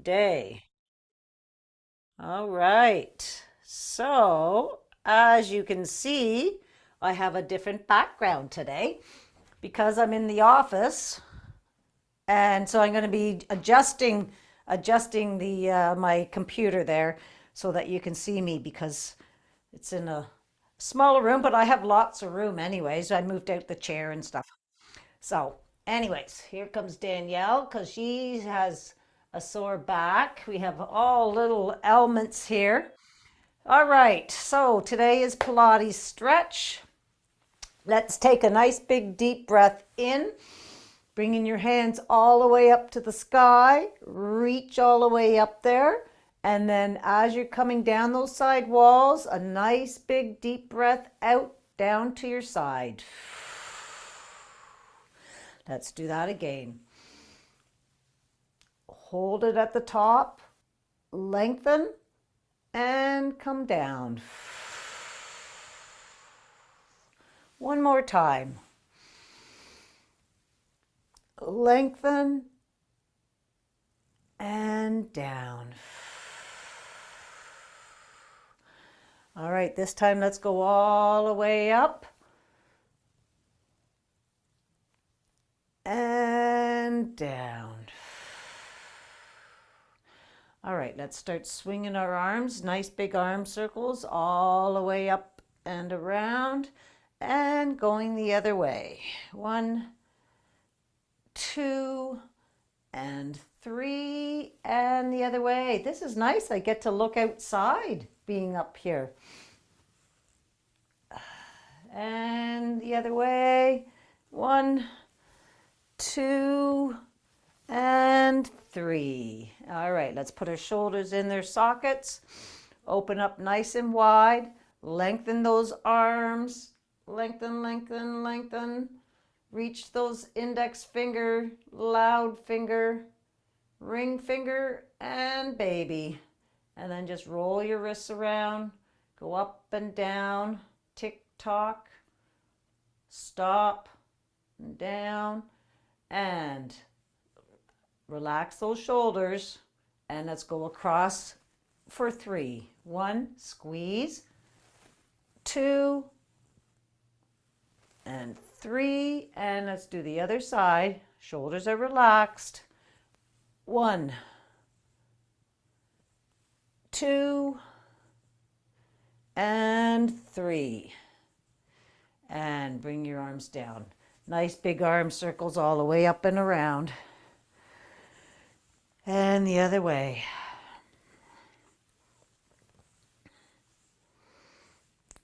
day. All right. So, as you can see, I have a different background today because I'm in the office, and so I'm going to be adjusting the my computer there so that you can see me because it's in a smaller room, but I have lots of room anyways. I moved out the chair and stuff. So, anyways, here comes Danielle because she has a sore back. We have all little elements here. All right, so today is Pilates stretch. Let's take a nice big deep breath in, bringing your hands all the way up to the sky. Reach all the way up there. And then as you're coming down those side walls, a nice big deep breath out down to your side. Let's do that again. Hold it at the top, lengthen, and come down. One more time. Lengthen and down. All right, this time let's go all the way up and down. All right, let's start swinging our arms. Nice big arm circles all the way up and around and going the other way. 1, 2, and 3, and the other way. This is nice. I get to look outside being up here. And the other way. 1, 2, and 3. All right, let's put our shoulders in their sockets. Open up nice and wide. Lengthen those arms. Lengthen, lengthen, lengthen. Reach those index finger, loud finger, ring finger, and baby. And then just roll your wrists around. Go up and down. Tick tock. Stop. And down. And relax those shoulders, and let's go across for 3. 1, squeeze, 2, and 3, and let's do the other side. Shoulders are relaxed. 1, 2, and 3. And bring your arms down. Nice big arm circles all the way up and around. And the other way.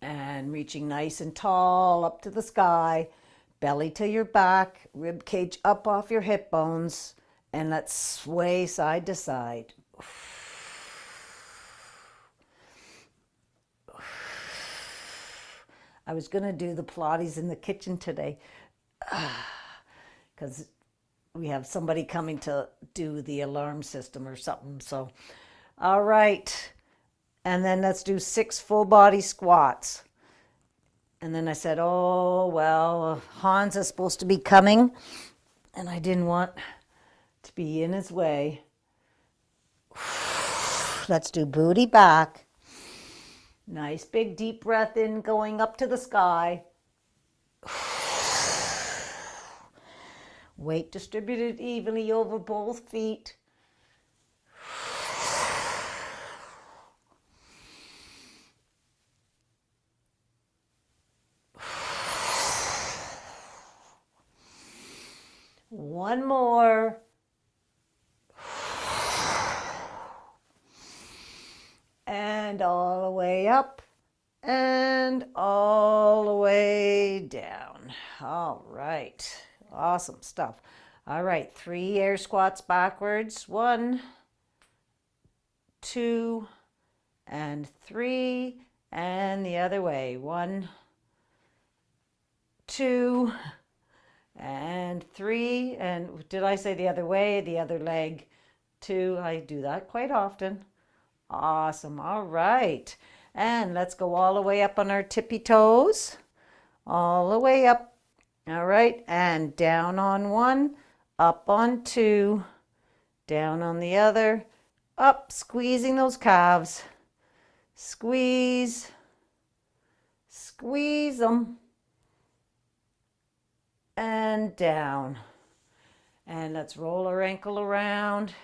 And reaching nice and tall up to the sky, belly to your back, rib cage up off your hip bones, and let's sway side to side. I was going to do the Pilates in the kitchen today because we have somebody coming to do the alarm system or something. So, all right. And then let's do 6 full body squats. And then I said, oh, well, Hans is supposed to be coming, and I didn't want to be in his way. Let's do booty back. Nice big deep breath in, going up to the sky. Weight distributed evenly over both feet. One more. And all the way up and all the way down. All right. Awesome stuff. All right. 3 air squats backwards. 1, 2, and 3. And the other way. 1, 2, and 3. And did I say the other way? The other leg. 2. I do that quite often. Awesome. All right. And let's go all the way up on our tippy toes. All the way up. All right. And down on 1, up on 2, down on the other, up, squeezing those calves. Squeeze, squeeze them, and down. And let's roll our ankle around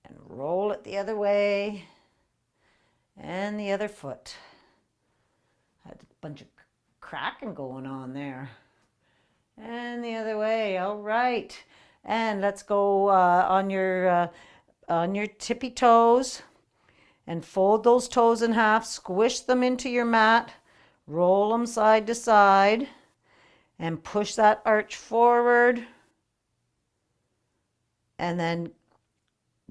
and roll it the other way and the other foot. Had a bunch of cracking going on there. And the other way. All right. And let's go on your tippy toes and fold those toes in half. Squish them into your mat. Roll them side to side and push that arch forward. And then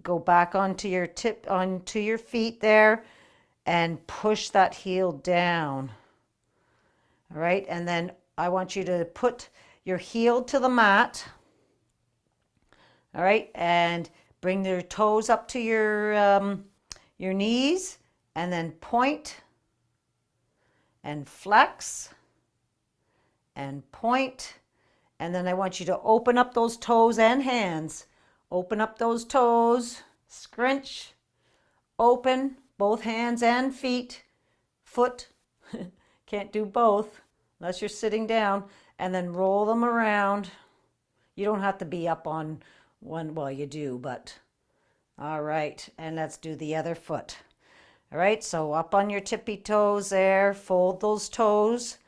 go back onto your feet there and push that heel down. All right. And then I want you to put your heel to the mat. All right, and bring your toes up to your knees, and then point and flex and point. And then I want you to open up those toes and hands. Open up those toes, scrunch, open, both hands and feet, foot. Can't do both unless you're sitting down. And then roll them around. You don't have to be up on one, well, you do, but all right. And let's do the other foot. All right, so up on your tippy toes there, fold those toes,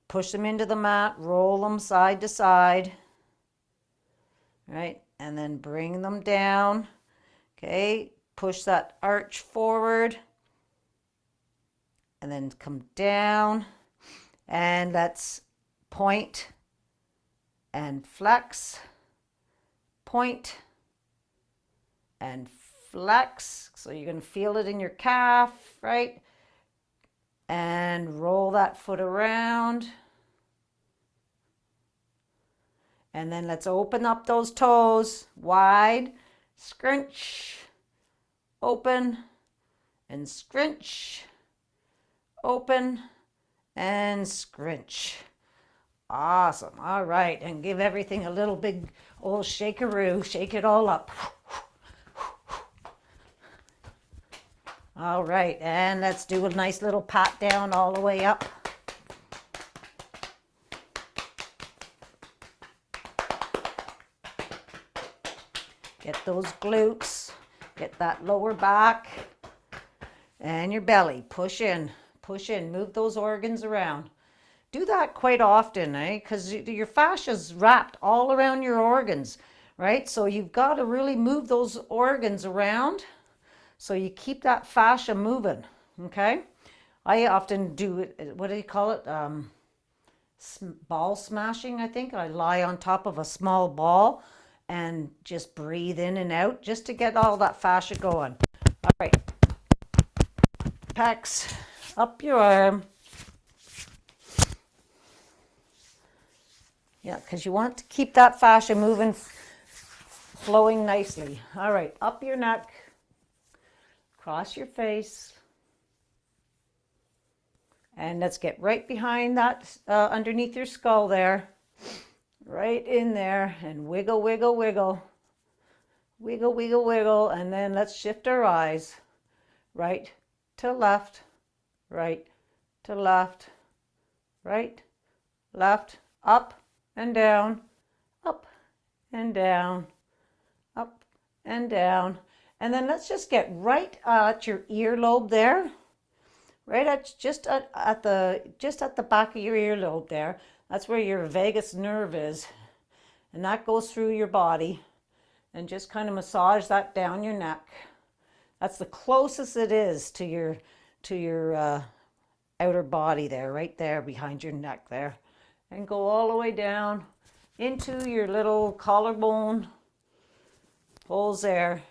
push them into the mat, roll them side to side. All right, and then bring them down. Okay, push that arch forward and then come down. And let's point and flex, point and flex. So you can feel it in your calf, right? And roll that foot around. And then let's open up those toes wide, scrunch, open, and scrunch, open, and scrunch. Awesome. All right. And give everything a little big old shakeroo. Shake it all up. All right. And let's do a nice little pat down all the way up. Get those glutes. Get that lower back. And your belly. Push in. Push in. Move those organs around. Do that quite often, because your fascia is wrapped all around your organs, right? So you've got to really move those organs around so you keep that fascia moving, okay? I often do it, what do you call it? Ball smashing, I think. I lie on top of a small ball and just breathe in and out just to get all that fascia going. All right. Pecs, up your arm. Yeah, because you want to keep that fascia moving, flowing nicely. All right, up your neck, cross your face. And let's get right behind that, underneath your skull there. Right in there and wiggle, wiggle, wiggle. Wiggle, wiggle, wiggle. And then let's shift our eyes. Right to left, right to left, right, left, up and down, up and down, up and down. And then let's just get right at your earlobe there, right at just at the back of your earlobe there. That's where your vagus nerve is, and that goes through your body. And just kind of massage that down your neck. That's the closest it is to your outer body there, right there behind your neck there. And go all the way down into your little collarbone holes there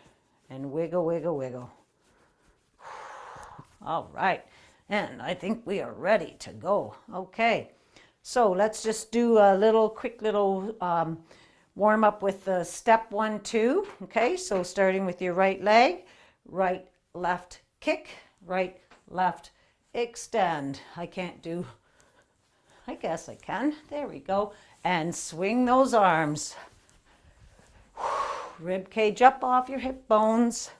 and wiggle, wiggle, wiggle. All right, and I think we are ready to go. Okay, so let's just do a quick little warm up with the step 1, 2. Okay, so starting with your right leg, right, left, kick, right, left, extend. I guess I can. There we go. And swing those arms. Rib cage up off your hip bones.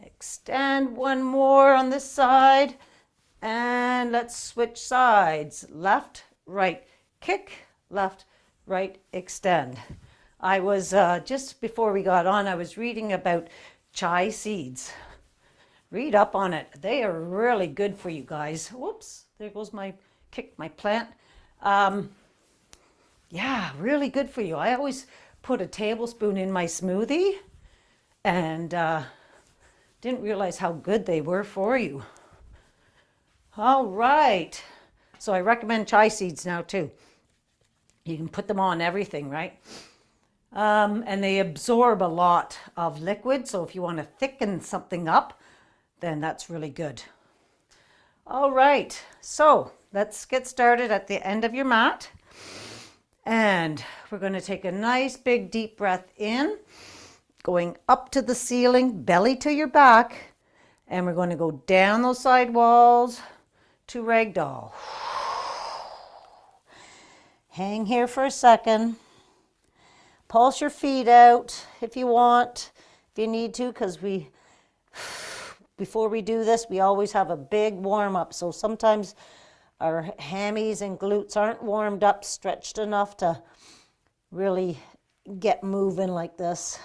Extend one more on this side. And let's switch sides. Left, right, kick, left, right, extend. I was, just before we got on, I was reading about chia seeds. Read up on it. They are really good for you guys. Whoops, there goes my plant. Yeah, really good for you. I always put a tablespoon in my smoothie and didn't realize how good they were for you. All right. So I recommend chia seeds now too. You can put them on everything, right? And they absorb a lot of liquid. So if you want to thicken something up, then that's really good. All right. So let's get started at the end of your mat. And we're going to take a nice big deep breath in, going up to the ceiling, belly to your back. And we're going to go down those side walls to ragdoll. Hang here for a second. Pulse your feet out if you want, if you need to, because before we do this, we always have a big warm up. So sometimes our hammies and glutes aren't warmed up, stretched enough to really get moving like this.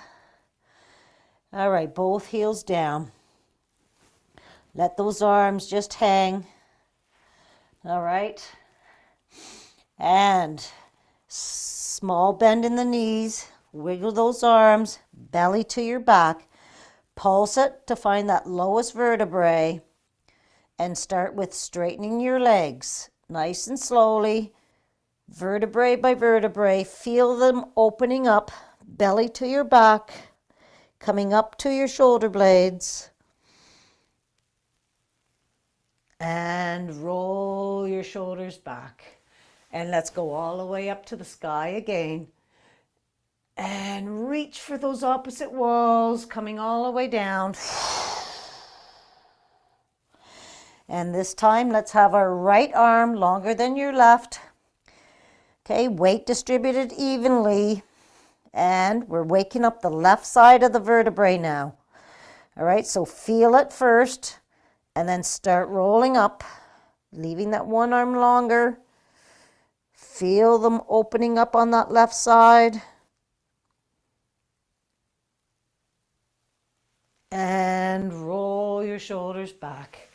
All right, both heels down. Let those arms just hang. All right. And small bend in the knees. Wiggle those arms, belly to your back. Pulse it to find that lowest vertebrae. And start with straightening your legs. Nice and slowly. Vertebrae by vertebrae. Feel them opening up. Belly to your back. Coming up to your shoulder blades. And roll your shoulders back. And let's go all the way up to the sky again. And reach for those opposite walls, coming all the way down. And this time, let's have our right arm longer than your left. Okay, weight distributed evenly. And we're waking up the left side of the vertebrae now. All right, so feel it first. And then start rolling up, leaving that one arm longer. Feel them opening up on that left side. And roll your shoulders back.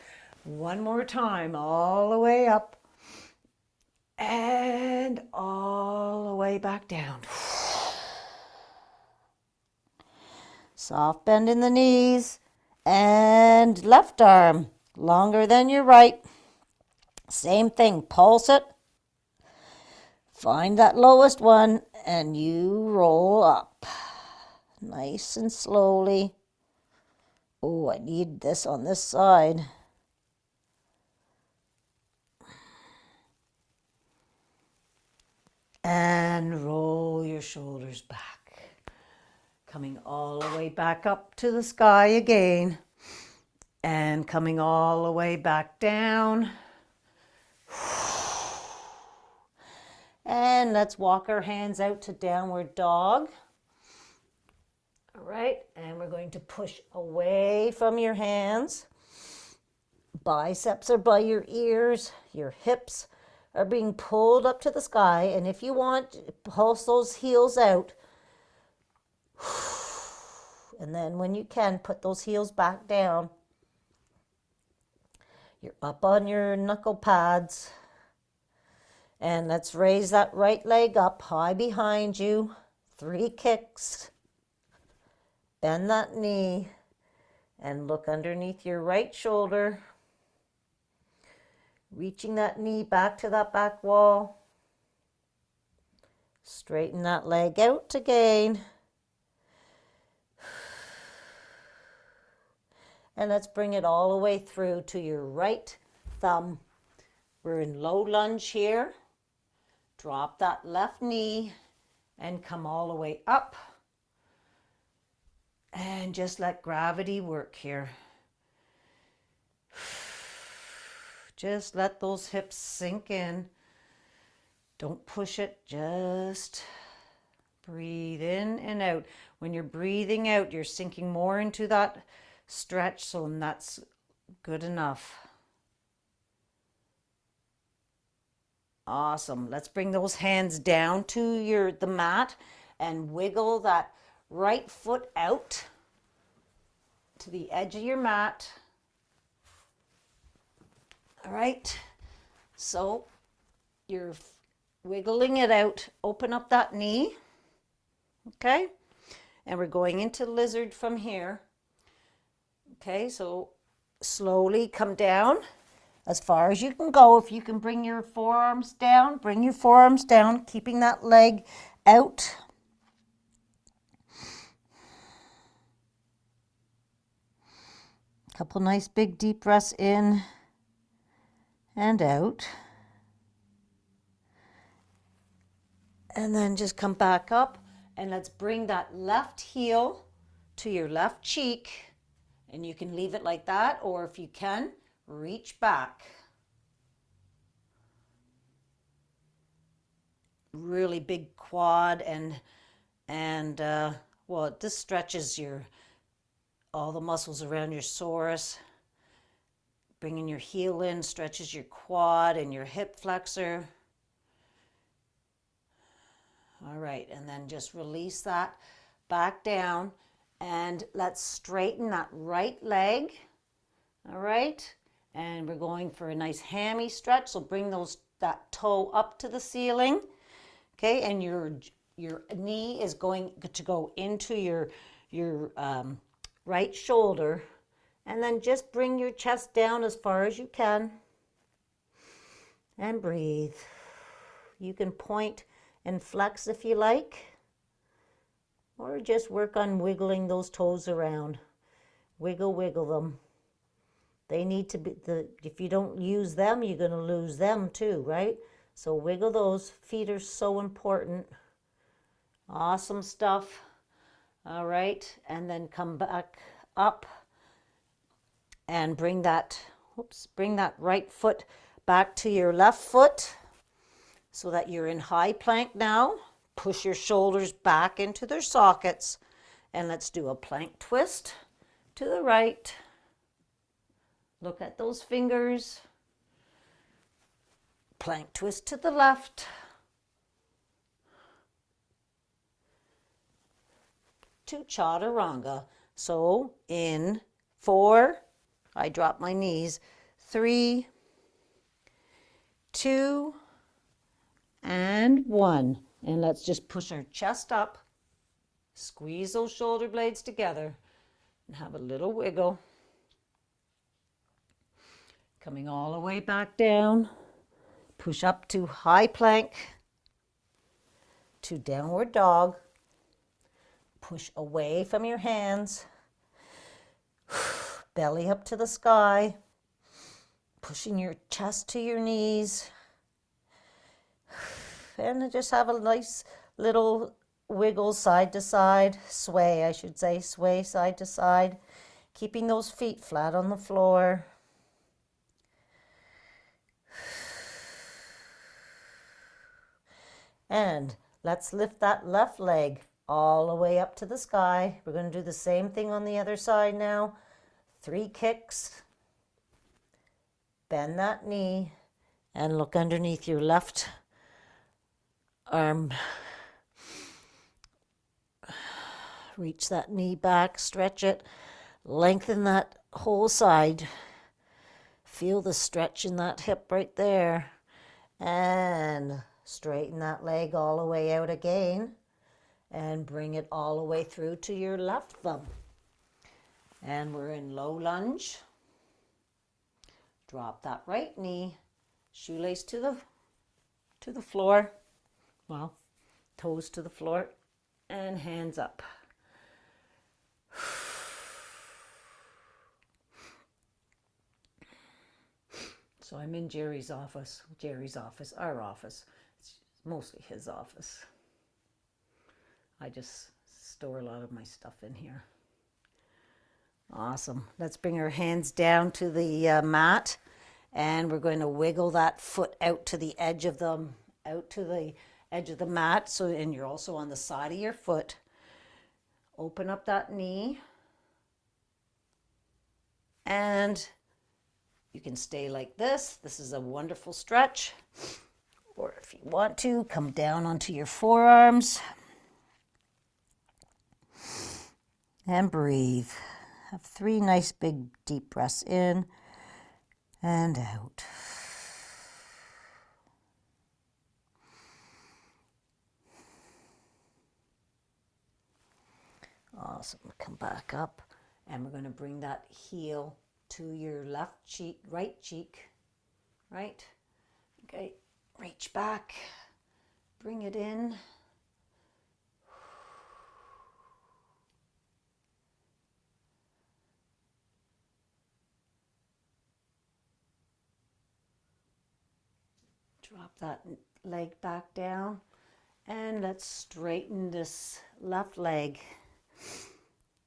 One more time, all the way up. And all the way back down. Soft bend in the knees. And left arm, longer than your right. Same thing, pulse it. Find that lowest one and you roll up. Nice and slowly. Oh, I need this on this side. And roll your shoulders back. Coming all the way back up to the sky again. And coming all the way back down. And let's walk our hands out to downward dog. All right, and we're going to push away from your hands. Biceps are by your ears. Your hips are being pulled up to the sky. And if you want, pulse those heels out. And then when you can, put those heels back down. You're up on your knuckle pads. And let's raise that right leg up high behind you. 3 kicks. Bend that knee and look underneath your right shoulder. Reaching that knee back to that back wall. Straighten that leg out again. And let's bring it all the way through to your right thumb. We're in low lunge here. Drop that left knee and come all the way up. And just let gravity work here. Just let those hips sink in. Don't push it, just breathe in and out. When you're breathing out, you're sinking more into that stretch, so that's good enough. Awesome. Let's bring those hands down to the mat and wiggle that right foot out to the edge of your mat. All right. So you're wiggling it out. Open up that knee. Okay. And we're going into lizard from here. Okay. So slowly come down as far as you can go. If you can bring your forearms down, bring your forearms down, keeping that leg out. Couple nice big deep breaths in and out. And then just come back up and let's bring that left heel to your left cheek. And you can leave it like that, or if you can, reach back. Really big quad and well, this stretches all the muscles around your psoas. Bringing your heel in stretches your quad and your hip flexor. All right, and then just release that back down and let's straighten that right leg. All right, and we're going for a nice hammy stretch. So bring that toe up to the ceiling. Okay, and your knee is going to go into your right shoulder, and then just bring your chest down as far as you can and breathe. You can point and flex if you like, or just work on wiggling those toes around. Wiggle them. They need to be, if you don't use them, you're going to lose them too, right? So wiggle those. Feet are so important. Awesome stuff. All right, and then come back up and bring that right foot back to your left foot so that you're in high plank now. Push your shoulders back into their sockets and let's do a plank twist to the right. Look at those fingers. Plank twist to the left. To chaturanga. So in 4, I drop my knees. 3, 2, and 1. And let's just push our chest up. Squeeze those shoulder blades together and have a little wiggle. Coming all the way back down. Push up to high plank, to downward dog. Push away from your hands. Belly up to the sky. Pushing your chest to your knees. And just have a nice little wiggle side to side. Sway, I should say. Sway side to side. Keeping those feet flat on the floor. And let's lift that left leg all the way up to the sky. We're going to do the same thing on the other side now. 3 kicks. Bend that knee and look underneath your left arm. Reach that knee back, stretch it, lengthen that whole side. Feel the stretch in that hip right there. And straighten that leg all the way out again and bring it all the way through to your left thumb. And we're in low lunge. Drop that right knee, shoelace to the floor. Well, toes to the floor and hands up. So I'm in Jerry's office, our office. It's mostly his office. I just store a lot of my stuff in here. Awesome. Let's bring our hands down to the mat And we're going to wiggle that foot out to the edge of the mat. So, and you're also on the side of your foot. Open up that knee. And you can stay like this. This is a wonderful stretch. Or if you want to, come down onto your forearms. And breathe. Have 3 nice big deep breaths in and out. Awesome. Come back up, and we're going to bring that heel to your left cheek, right cheek, right? Okay, reach back, bring it in. Drop that leg back down, and let's straighten this left leg,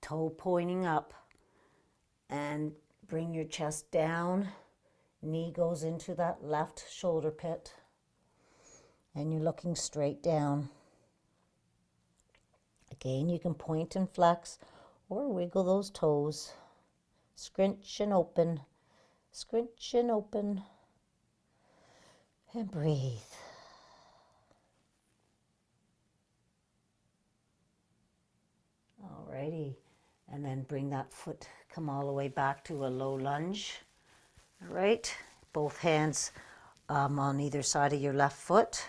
toe pointing up, and bring your chest down. Knee goes into that left shoulder pit, and you're looking straight down. Again, you can point and flex or wiggle those toes. Scrunch and open, scrunch and open, and breathe. Alrighty, and then bring that foot, come all the way back to a low lunge. All right, both hands on either side of your left foot.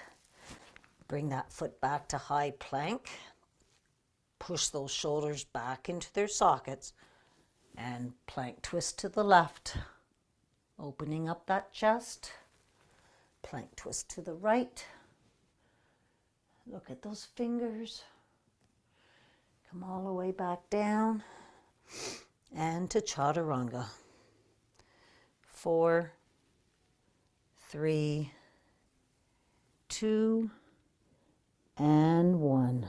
Bring that foot back to high plank. Push those shoulders back into their sockets and plank twist to the left. Opening up that chest. Plank twist to the right. Look at those fingers. Come all the way back down. And to chaturanga. 4, 3, 2, and 1.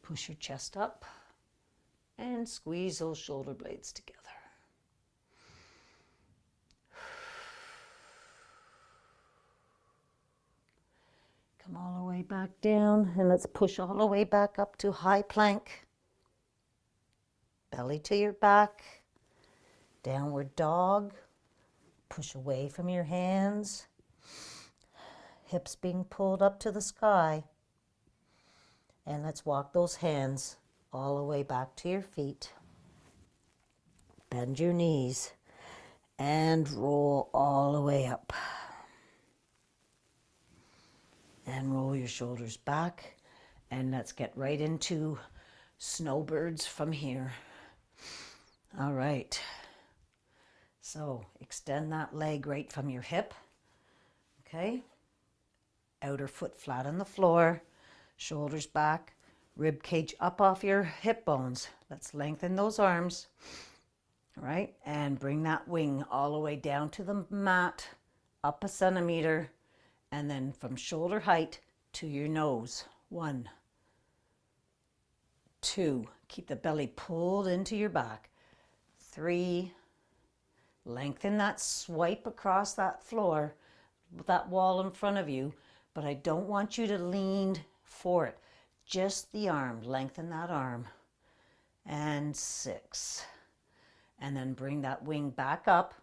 Push your chest up and squeeze those shoulder blades together. Come all the way back down, and let's push all the way back up to high plank. Belly to your back. Downward dog. Push away from your hands. Hips being pulled up to the sky. And let's walk those hands all the way back to your feet. Bend your knees and roll all the way up. And roll your shoulders back. And let's get right into snowbirds from here. All right. So extend that leg right from your hip. Okay. Outer foot flat on the floor. Shoulders back. Rib cage up off your hip bones. Let's lengthen those arms. All right. And bring that wing all the way down to the mat. Up a centimeter. And then from shoulder height to your nose. 1, 2. Keep the belly pulled into your back. 3. Lengthen that swipe across that floor, that wall in front of you, but I don't want you to lean for it. Just the arm. Lengthen that arm. And 6. And then bring that wing back up.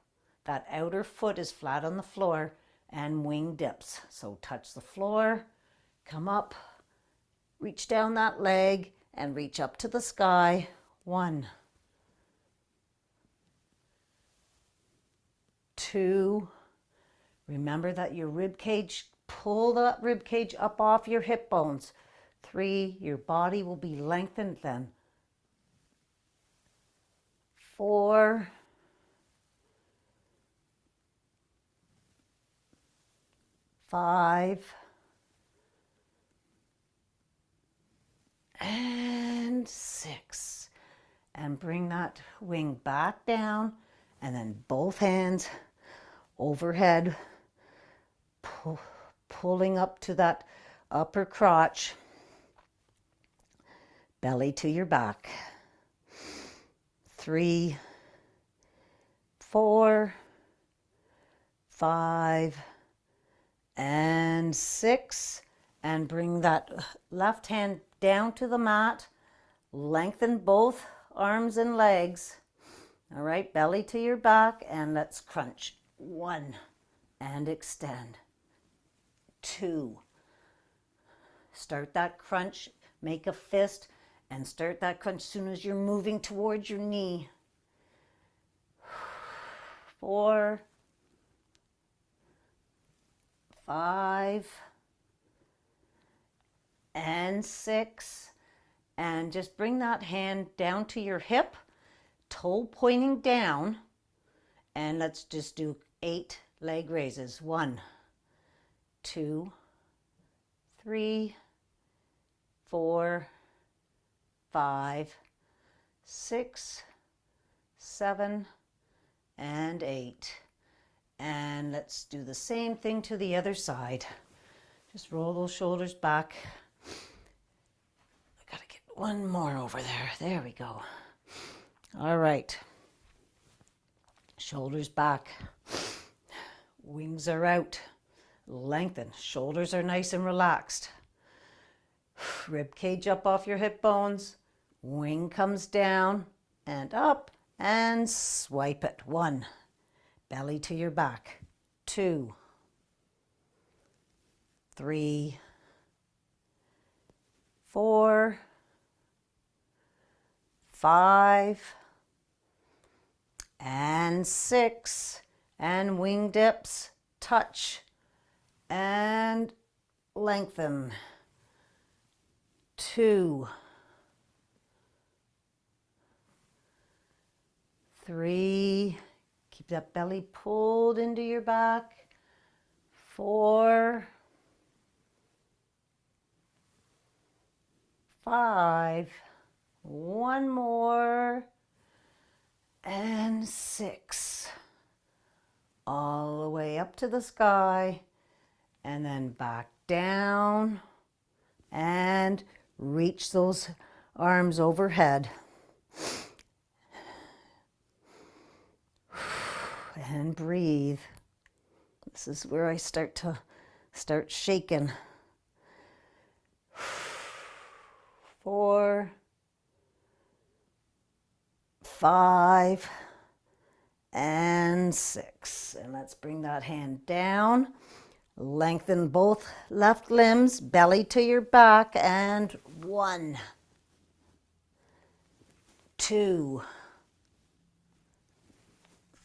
That outer foot is flat on the floor and wing dips. So touch the floor, come up, reach down that leg and reach up to the sky. 1, 2. Remember that your rib cage, pull that rib cage up off your hip bones. 3, your body will be lengthened then. 4, 5, and 6. And bring that wing back down, and then both hands overhead, pulling up to that upper crotch, belly to your back. 3, 4, 5, and 6. And bring that left hand down to the mat. Lengthen both arms and legs. All right, belly to your back, and let's crunch. 1, and extend. 2. Start that crunch, make a fist, and start that crunch as soon as you're moving towards your knee. 4, 5, and 6. And just bring that hand down to your hip, toe pointing down, and let's just do 8 leg raises. 1, 2, 3, 4, 5, 6, 7, and 8. And let's do the same thing to the other side. Just roll those shoulders back. I gotta get one more over there. There we go. All right. Shoulders back. Wings are out. Lengthen. Shoulders are nice and relaxed. Rib cage up off your hip bones. Wing comes down and up, and swipe it. 1. Belly to your back. 2, 3, 4, 5, and 6. And wing dips, touch, and lengthen. 2, 3, keep that belly pulled into your back. 4, 5, one more, and 6. All the way up to the sky, and then back down, and reach those arms overhead. And breathe. This is where I start shaking. 4, 5, and 6. And let's bring that hand down. Lengthen both left limbs, belly to your back, and 1, 2,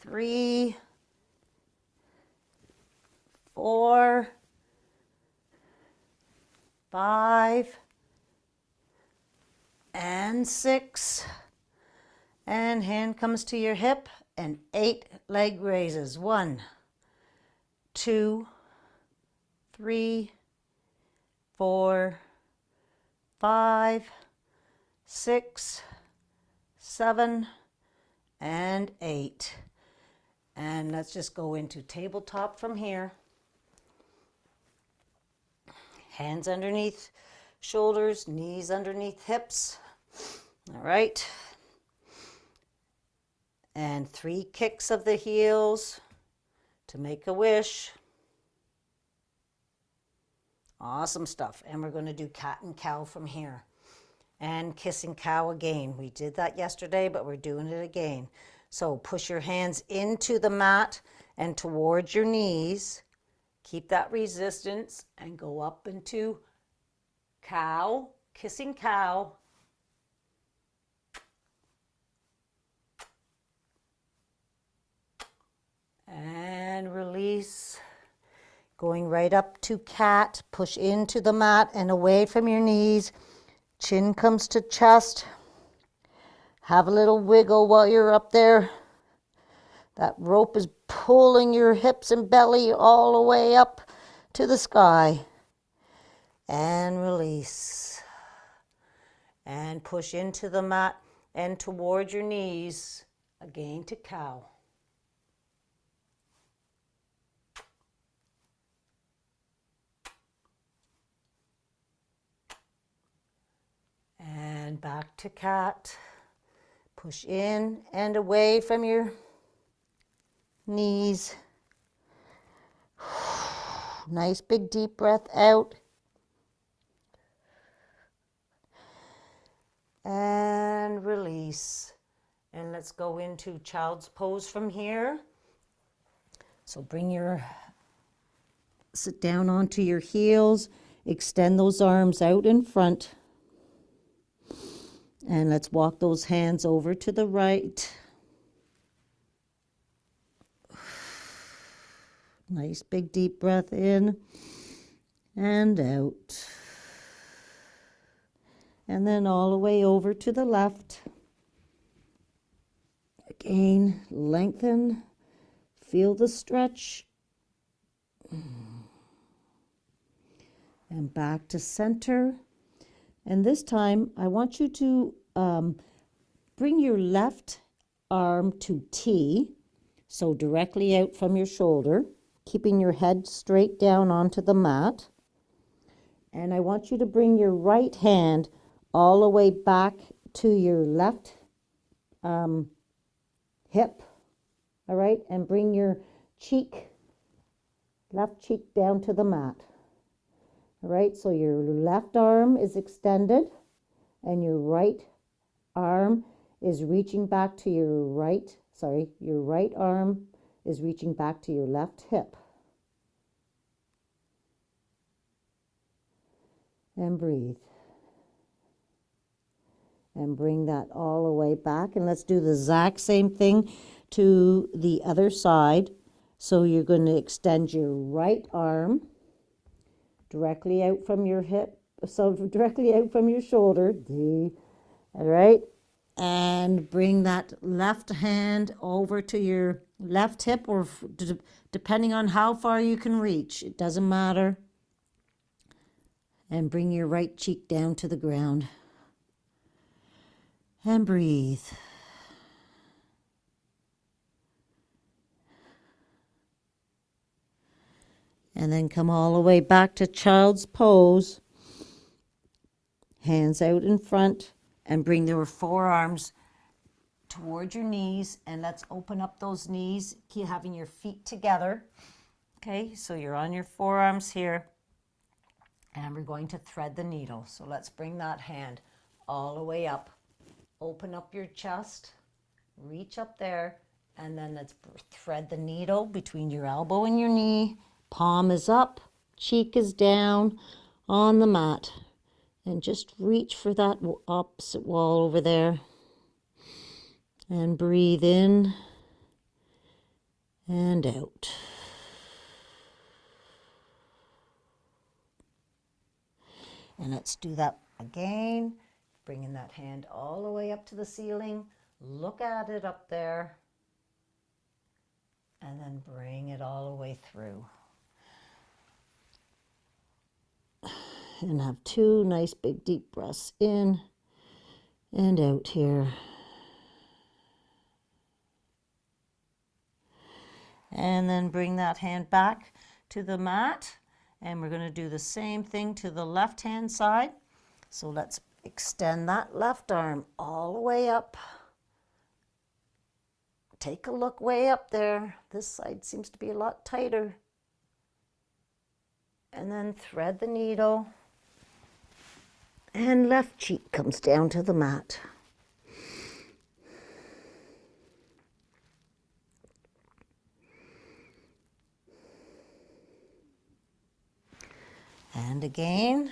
3, 4, 5, and 6. And hand comes to your hip, and 8 leg raises. 1, 2, 3, 4, 5, 6, 7, and 8. And let's just go into tabletop from here. Hands underneath shoulders, knees underneath hips. All right. And 3 kicks of the heels to make a wish. Awesome stuff. And we're going to do cat and cow from here. And kissing cow again. We did that yesterday, but we're doing it again. So push your hands into the mat and towards your knees. Keep that resistance and go up into cow, kissing cow. And release. Going right up to cat. Push into the mat and away from your knees. Chin comes to chest. Have a little wiggle while you're up there. That rope is pulling your hips and belly all the way up to the sky. And release. And push into the mat and towards your knees. Again to cow. And back to cat. Push in and away from your knees. Nice big deep breath out. And release. And let's go into child's pose from here. So sit down onto your heels, extend those arms out in front. And let's walk those hands over to the right. Nice big deep breath in and out. And then all the way over to the left. Again, lengthen, feel the stretch. And back to center. And this time, I want you to bring your left arm to T, so directly out from your shoulder, keeping your head straight down onto the mat. And I want you to bring your right hand all the way back to your left hip, all right? And bring your left cheek down to the mat. All right, so your left arm is extended and your right arm is reaching back to your right arm is reaching back to your left hip. And breathe. And bring that all the way back. And let's do the exact same thing to the other side. So you're going to extend your right arm directly out from your hip, so directly out from your shoulder. All right. And bring that left hand over to your left hip, or depending on how far you can reach. It doesn't matter. And bring your right cheek down to the ground. And breathe. And then come all the way back to child's pose. Hands out in front and bring your forearms toward your knees. And let's open up those knees, keep having your feet together. Okay, so you're on your forearms here. And we're going to thread the needle. So let's bring that hand all the way up. Open up your chest, reach up there, and then let's thread the needle between your elbow and your knee. Palm is up, cheek is down on the mat. And just reach for that opposite wall over there. And breathe in and out. And let's do that again. Bringing that hand all the way up to the ceiling. Look at it up there. And then bring it all the way through. And have 2 nice big deep breaths in and out here. And then bring that hand back to the mat. And we're going to do the same thing to the left hand side. So let's extend that left arm all the way up. Take a look way up there. This side seems to be a lot tighter. And then thread the needle. And left cheek comes down to the mat. And again.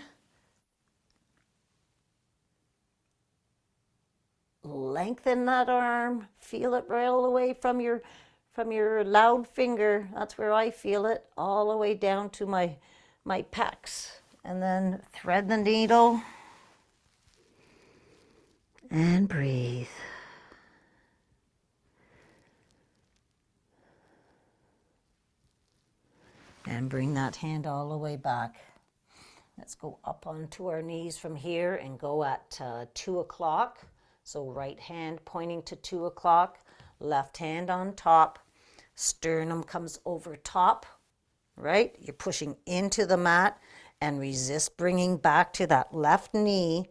Lengthen that arm. Feel it right all the way from your loud finger. That's where I feel it, all the way down to my pecs. And then thread the needle. And breathe. And bring that hand all the way back. Let's go up onto our knees from here and go at 2 o'clock. So right hand pointing to 2 o'clock, left hand on top, sternum comes over top, right? You're pushing into the mat and resist bringing back to that left knee.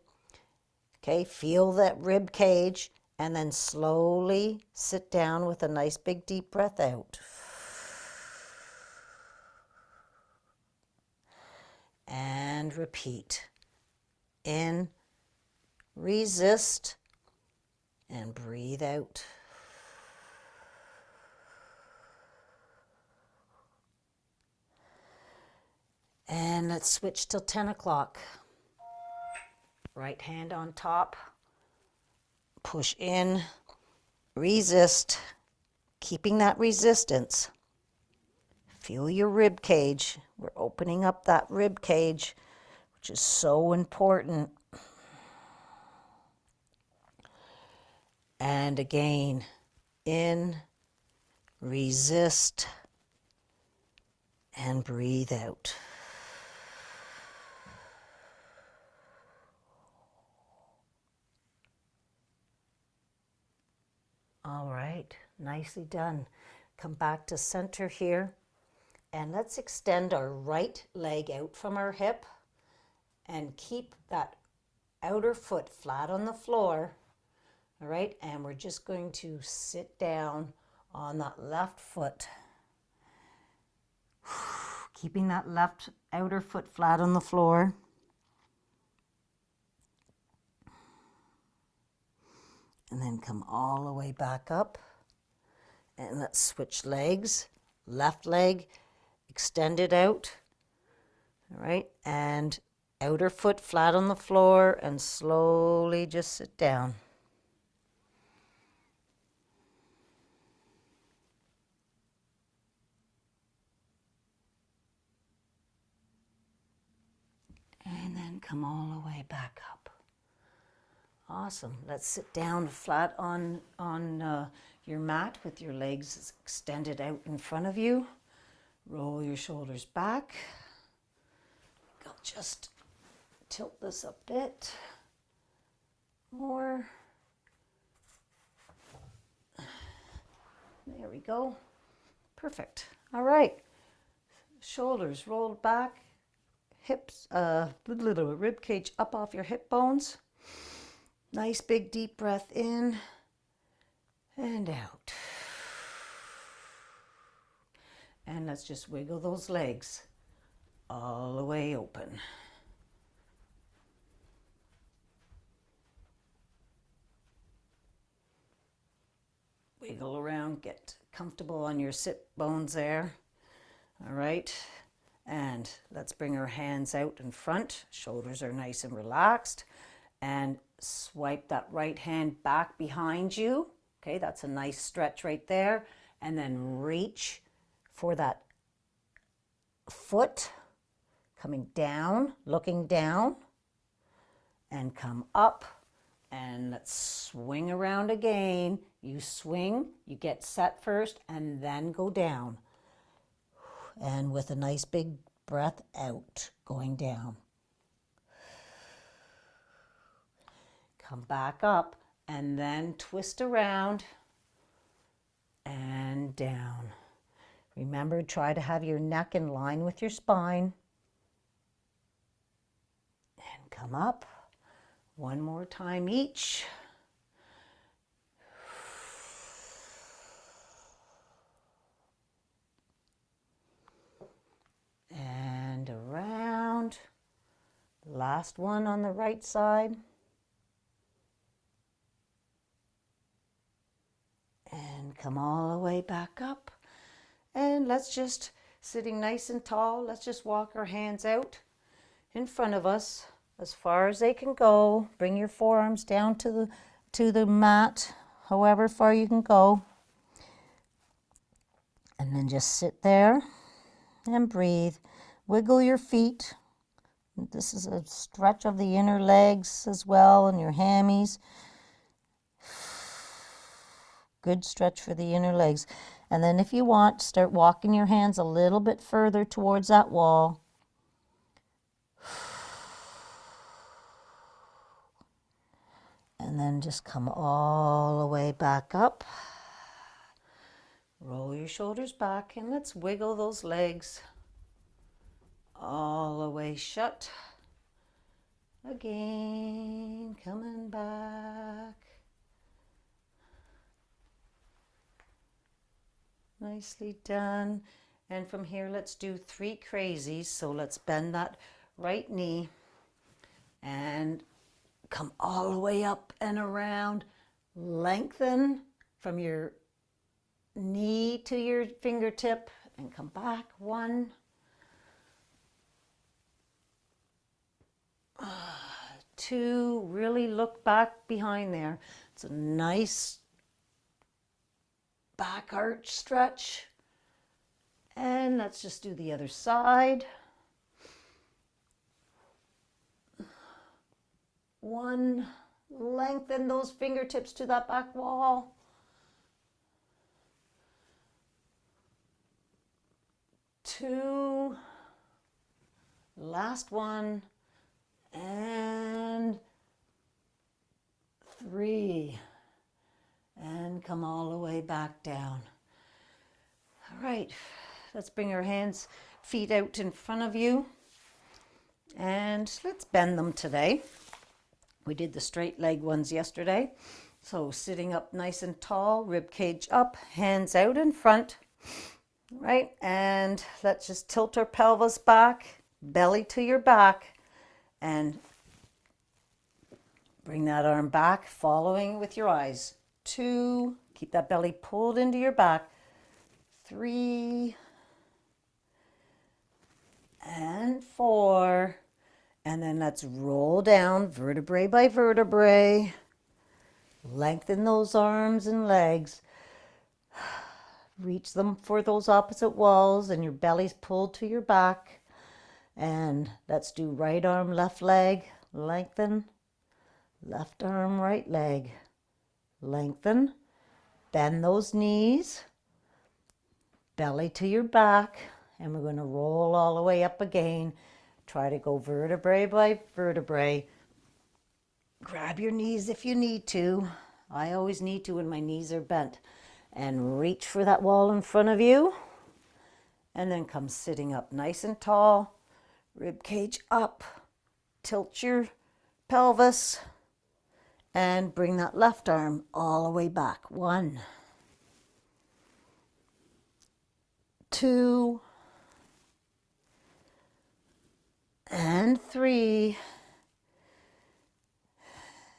Okay, feel that rib cage and then slowly sit down with a nice big deep breath out. and repeat. In, resist, and breathe out. And let's switch till 10 o'clock. Right hand on top. Push in, resist, keeping that resistance. Feel your rib cage. We're opening up that rib cage, which is so important. And again, in, resist, and breathe out. All right, nicely done. Come back to center here, and let's extend our right leg out from our hip and keep that outer foot flat on the floor. All right, and we're just going to sit down on that left foot. Keeping that left outer foot flat on the floor. And then come all the way back up. And let's switch legs. Left leg extended out. All right, and outer foot flat on the floor, and slowly just sit down. And then come all the way back up. Awesome. Let's sit down flat on your mat with your legs extended out in front of you. Roll your shoulders back. I'll just tilt this a bit more. There we go. Perfect. All right. Shoulders rolled back. Hips, rib cage up off your hip bones. Nice big deep breath in and out. And let's just wiggle those legs all the way open. Wiggle around, get comfortable on your sit bones there. All right. And let's bring our hands out in front. Shoulders are nice and relaxed. And swipe that right hand back behind you. Okay, that's a nice stretch right there. And then reach for that foot, coming down, looking down, and come up. And let's swing around again. You swing, you get set first, and then go down. And with a nice big breath out, going down. Come back up, and then twist around and down. Remember, try to have your neck in line with your spine. And come up. One more time each. And around. Last one on the right side. And come all the way back up. And let's just, sitting nice and tall, let's just walk our hands out in front of us as far as they can go. Bring your forearms down to the mat, however far you can go. And then just sit there and breathe. Wiggle your feet. This is a stretch of the inner legs as well, and your hammies. Good stretch for the inner legs. And then if you want, start walking your hands a little bit further towards that wall. And then just come all the way back up. Roll your shoulders back, and let's wiggle those legs all the way shut. Again, coming back. Nicely done. And from here, let's do 3 crazies. So let's bend that right knee, and come all the way up and around. Lengthen from your knee to your fingertip and come back. 1, 2, really look back behind there. It's a nice back arch stretch. And let's just do the other side. 1, lengthen those fingertips to that back wall. 2, last one, and 3, and come all the way back down. All right, let's bring our hands, feet out in front of you, and let's bend them today. We did the straight leg ones yesterday. So sitting up nice and tall, rib cage up, hands out in front, right? And let's just tilt our pelvis back, belly to your back, and bring that arm back, following with your eyes. 2, keep that belly pulled into your back. 3, and 4, and then let's roll down vertebrae by vertebrae. Lengthen those arms and legs. Reach them for those opposite walls, and your belly's pulled to your back. And let's do right arm, left leg. Lengthen. Left arm, right leg. Lengthen. Bend those knees. Belly to your back. And we're going to roll all the way up again. Try to go vertebrae by vertebrae. Grab your knees if you need to. I always need to when my knees are bent. And reach for that wall in front of you. And then come sitting up nice and tall. Rib cage up. Tilt your pelvis. And bring that left arm all the way back. 1, 2, and 3.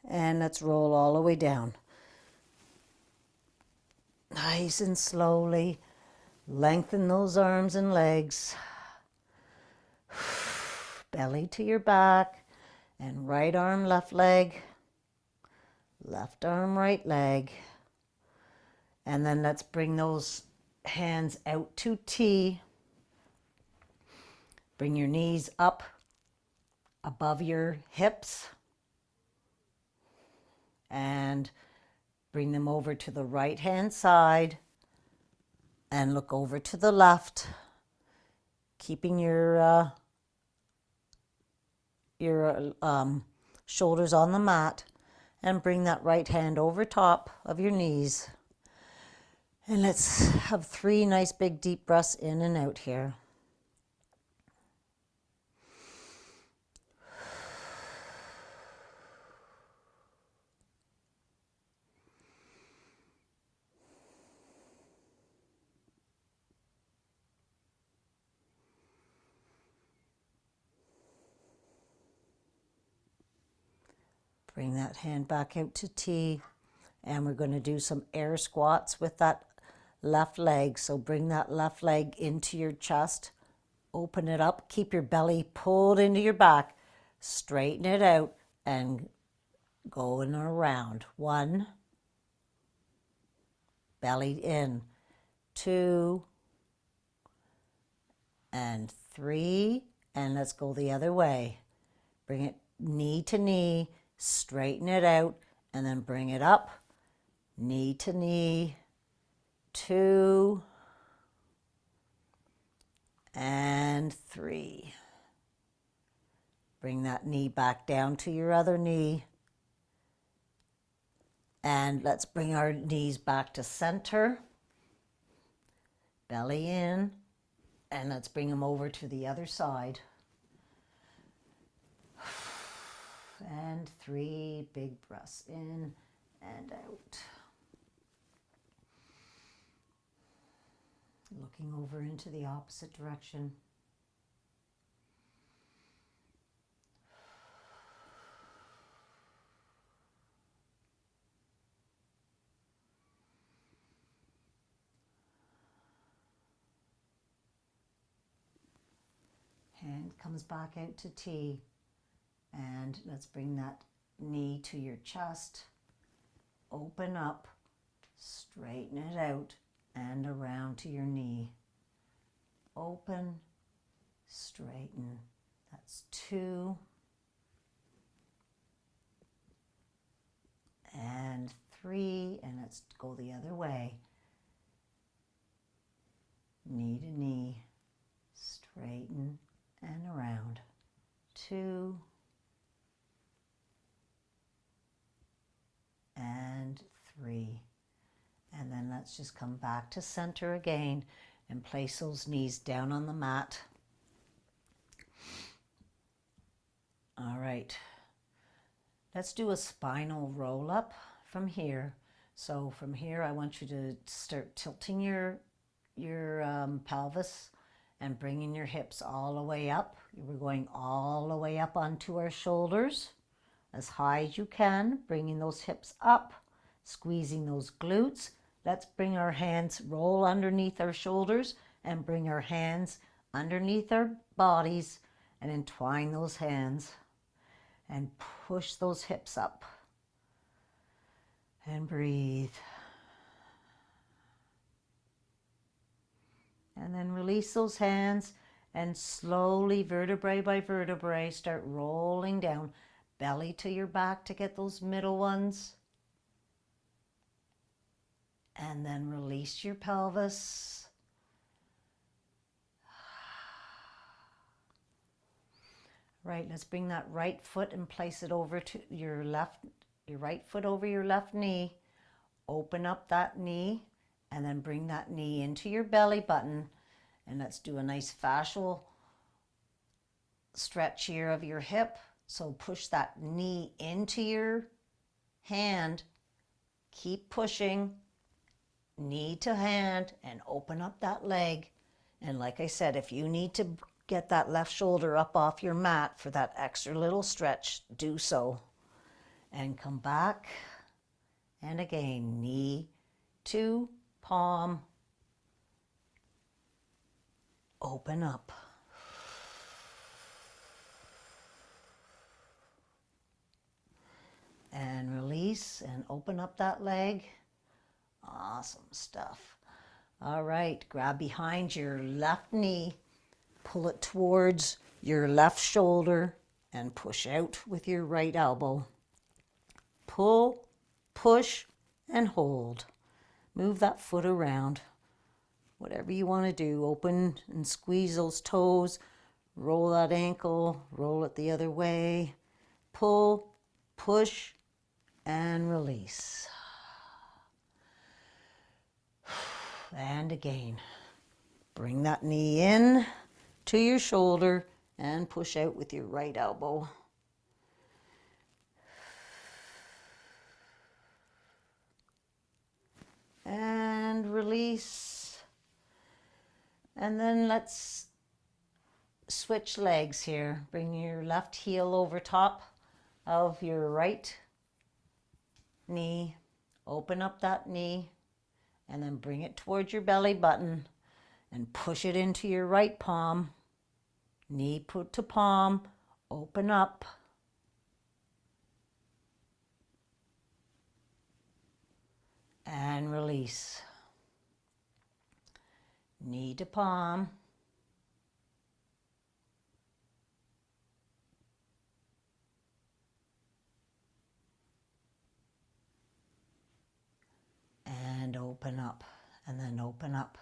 And let's roll all the way down. Nice and slowly. Lengthen those arms and legs. Belly to your back. And right arm, left leg. Left arm, right leg. And then let's bring those hands out to T. Bring your knees up above your hips. And bring them over to the right hand side. And look over to the left. Keeping your shoulders on the mat. And bring that right hand over top of your knees. And let's have 3 nice big deep breaths in and out here. Bring that hand back out to T. And we're going to do some air squats with that left leg. So bring that left leg into your chest. Open it up. Keep your belly pulled into your back. Straighten it out and going around. 1. Belly in. 2. And 3. And let's go the other way. Bring it knee to knee. Straighten it out. And then bring it up. Knee to knee. 2. And 3. Bring that knee back down to your other knee. And let's bring our knees back to center. Belly in. And let's bring them over to the other side. And 3 big breaths in and out. Looking over into the opposite direction. and comes back out to T. And let's bring that knee to your chest. Open up, straighten it out, and around to your knee. Open, straighten. That's 2. And 3. And let's go the other way. Knee to knee, straighten and around. 2. And 3. And then let's just come back to center again and place those knees down on the mat. All right. Let's do a spinal roll up from here. So from here, I want you to start tilting your pelvis and bringing your hips all the way up. We're going all the way up onto our shoulders, as high as you can, bringing those hips up, squeezing those glutes. Let's bring our hands, roll underneath our shoulders and bring our hands underneath our bodies and entwine those hands and push those hips up and breathe. And then release those hands and slowly, vertebrae by vertebrae, start rolling down, belly to your back to get those middle ones. And then release your pelvis. Right, let's bring that right foot and place it over to your right foot over your left knee. Open up that knee and then bring that knee into your belly button. And let's do a nice fascial stretch here of your hip. So push that knee into your hand. Keep pushing, knee to hand, and open up that leg. And like I said, if you need to get that left shoulder up off your mat for that extra little stretch, do so. And come back. And again, knee to palm. Open up. And release and open up that leg. Awesome stuff. All right, grab behind your left knee, pull it towards your left shoulder and push out with your right elbow. Pull, push, and hold. Move that foot around. Whatever you want to do, open and squeeze those toes, roll that ankle, roll it the other way, pull, push, and release. And again, bring that knee in to your shoulder and push out with your right elbow. And release. And then let's switch legs here. Bring your left heel over top of your right knee. Open up that knee and then bring it towards your belly button and push it into your right palm. Knee put to palm, open up. And release. Knee to palm. And open up, and then open up.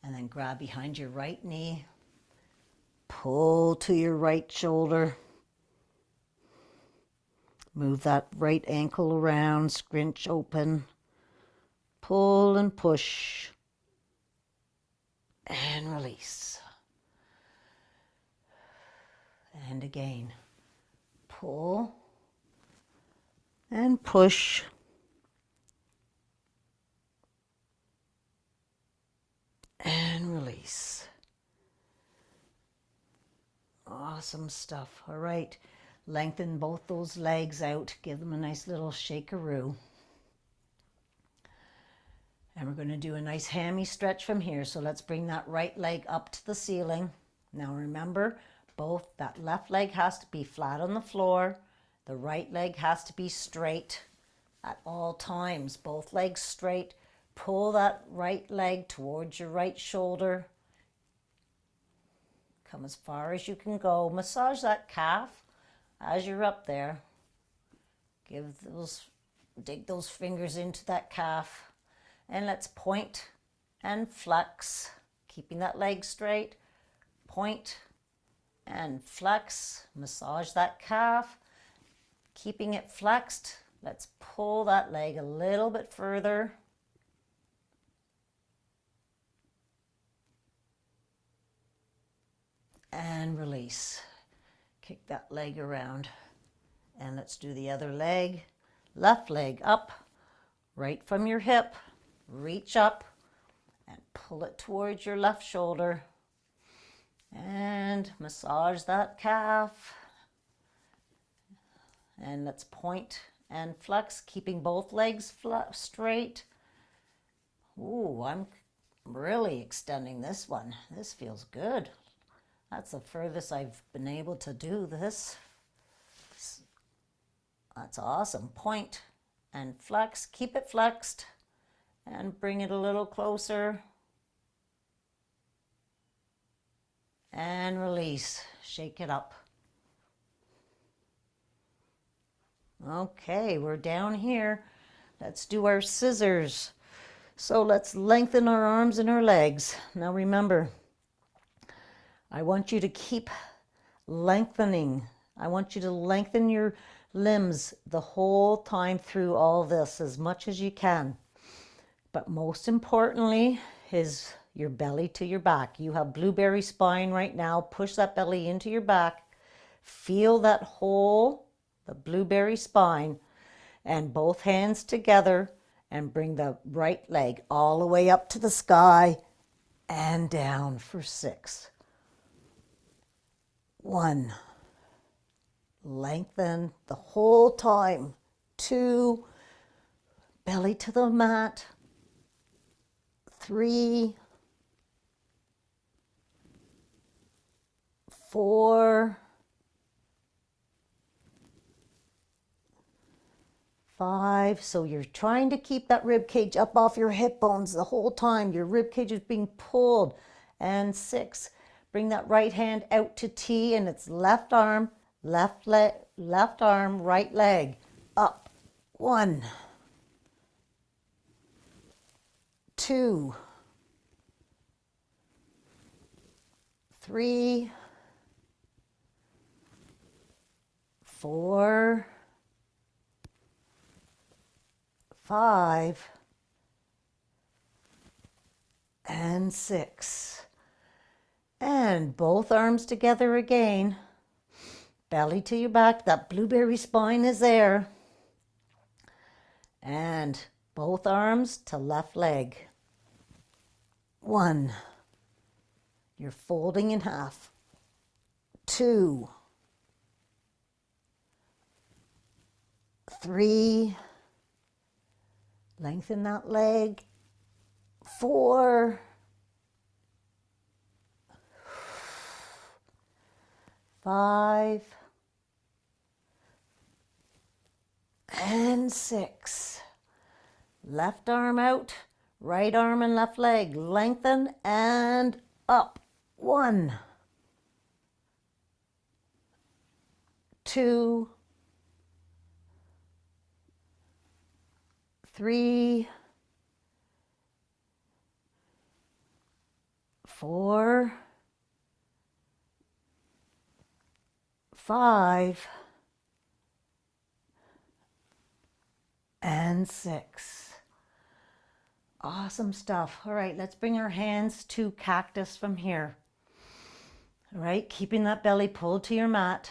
And then grab behind your right knee. Pull to your right shoulder. Move that right ankle around, scrunch open. Pull and push. And release. And again, pull and push. And release. Awesome stuff. All right, lengthen both those legs out. Give them a nice little shakeroo. And we're going to do a nice hammy stretch from here. So let's bring that right leg up to the ceiling. Now remember, That left leg has to be flat on the floor. The right leg has to be straight at all times. Both legs straight. Pull that right leg towards your right shoulder. Come as far as you can go. Massage that calf as you're up there. Dig those fingers into that calf. And let's point and flex, keeping that leg straight. Point and flex. Massage that calf, keeping it flexed. Let's pull that leg a little bit further. And release. Kick that leg around. And let's do the other leg. Left leg up, right from your hip. Reach up and pull it towards your left shoulder. And massage that calf. And let's point and flex, keeping both legs straight. Ooh, I'm really extending this one. This feels good. That's the furthest I've been able to do this. That's awesome. Point and flex. Keep it flexed and bring it a little closer. And release. Shake it up. Okay, we're down here. Let's do our scissors. So let's lengthen our arms and our legs. Now remember, I want you to keep lengthening. I want you to lengthen your limbs the whole time through all this as much as you can. But most importantly is your belly to your back. You have blueberry spine right now. Push that belly into your back. Feel that hole, the blueberry spine, and both hands together and bring the right leg all the way up to the sky and down for 6. 1. Lengthen the whole time. 2. Belly to the mat. 3. 4. 5. So you're trying to keep that rib cage up off your hip bones the whole time. Your rib cage is being pulled. And 6. Bring that right hand out to T, and it's left arm, left leg, left arm, right leg. Up. 1. 2. 3. 4. 5. And 6. And both arms together again. Belly to your back. That blueberry spine is there. And both arms to left leg. 1. You're folding in half. 2. 3. Lengthen that leg. 4. 5. And 6. Left arm out, right arm and left leg. Lengthen and up. 1. 2. 3. 4. 5. And 6. Awesome stuff. All right, let's bring our hands to cactus from here. All right, keeping that belly pulled to your mat.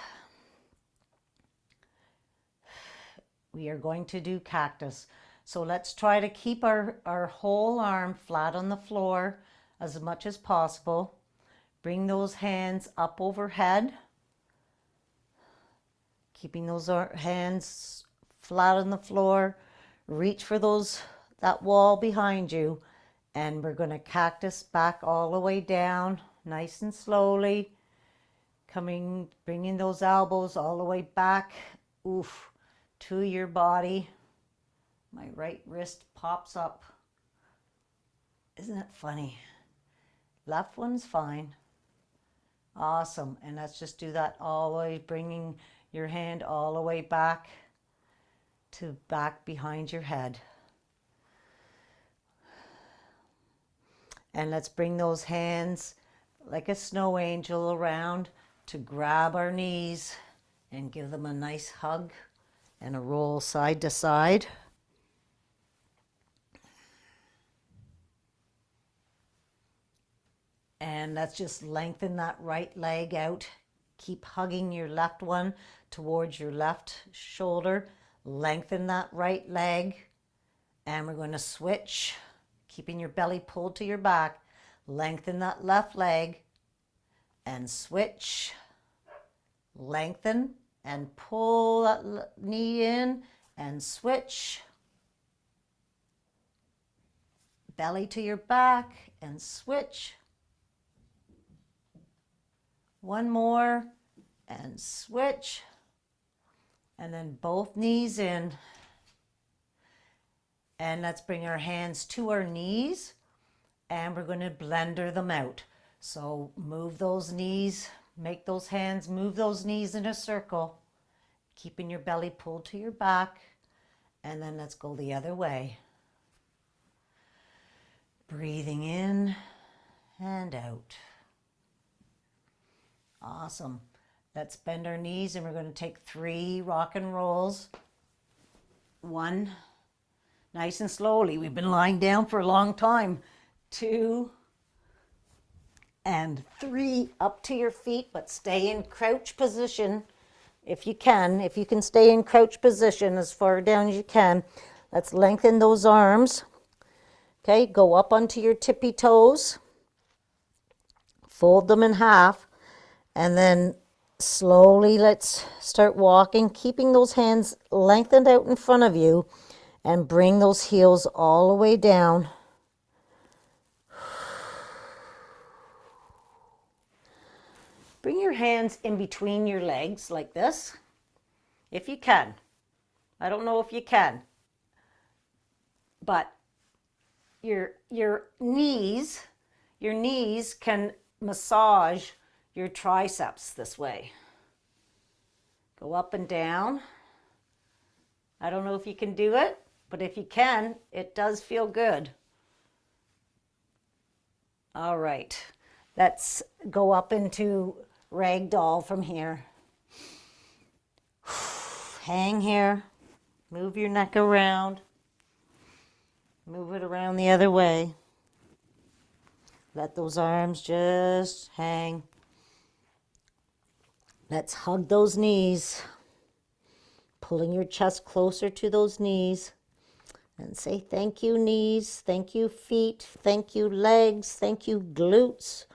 We are going to do cactus. So let's try to keep our whole arm flat on the floor as much as possible. Bring those hands up overhead. Keeping those hands flat on the floor. Reach for that wall behind you. And we're going to cactus back all the way down, nice and slowly. bringing those elbows all the way back, oof, to your body. My right wrist pops up. Isn't it funny? Left one's fine. Awesome. And let's just do that all the way, bringing your hand all the way back to back behind your head. And let's bring those hands like a snow angel around to grab our knees and give them a nice hug and a roll side to side. And let's just lengthen that right leg out. Keep hugging your left one towards your left shoulder. Lengthen that right leg. And we're going to switch, keeping your belly pulled to your back. Lengthen that left leg and switch. Lengthen and pull that knee in and switch. Belly to your back and switch. One more and switch. And then both knees in. And let's bring our hands to our knees and we're going to blender them out. So move those knees, make those hands, move those knees in a circle, keeping your belly pulled to your back. And then let's go the other way. Breathing in and out. Awesome. Let's bend our knees and we're going to take 3 rock and rolls. 1, nice and slowly. We've been lying down for a long time. 2 and 3, up to your feet, but stay in crouch position if you can. If you can stay in crouch position as far down as you can. Let's lengthen those arms. Okay, go up onto your tippy toes. Fold them in half. And then slowly let's start walking, keeping those hands lengthened out in front of you and bring those heels all the way down. Bring your hands in between your legs like this, if you can. I don't know if you can, but your knees can massage your triceps this way. Go up and down. I don't know if you can do it, but if you can, it does feel good. All right, let's go up into ragdoll from here. Hang here, move your neck around, move it around the other way. Let those arms just hang. Let's hug those knees, pulling your chest closer to those knees and say thank you knees, thank you feet, thank you legs, thank you glutes.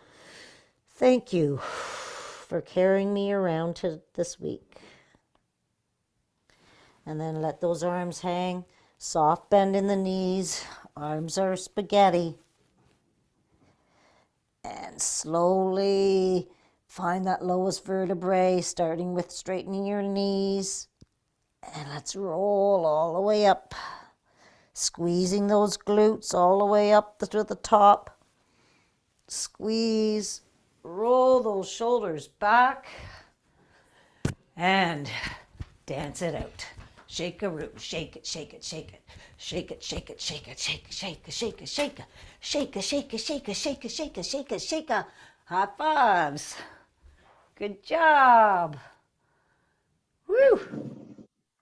Thank you for carrying me around to this week. And then let those arms hang, soft bend in the knees, arms are spaghetti. And slowly find that lowest vertebrae, starting with straightening your knees. And let's roll all the way up. Squeezing those glutes all the way up to the top. Squeeze, roll those shoulders back. And dance it out. Shake-a-roo, shake it, shake it, shake it. Shake it, shake it, shake it, shake it, shake it, shake it, shake it. Shake it, shake it, shake it, shake it, shake it, shake it, shake it. High fives. Good job. Woo.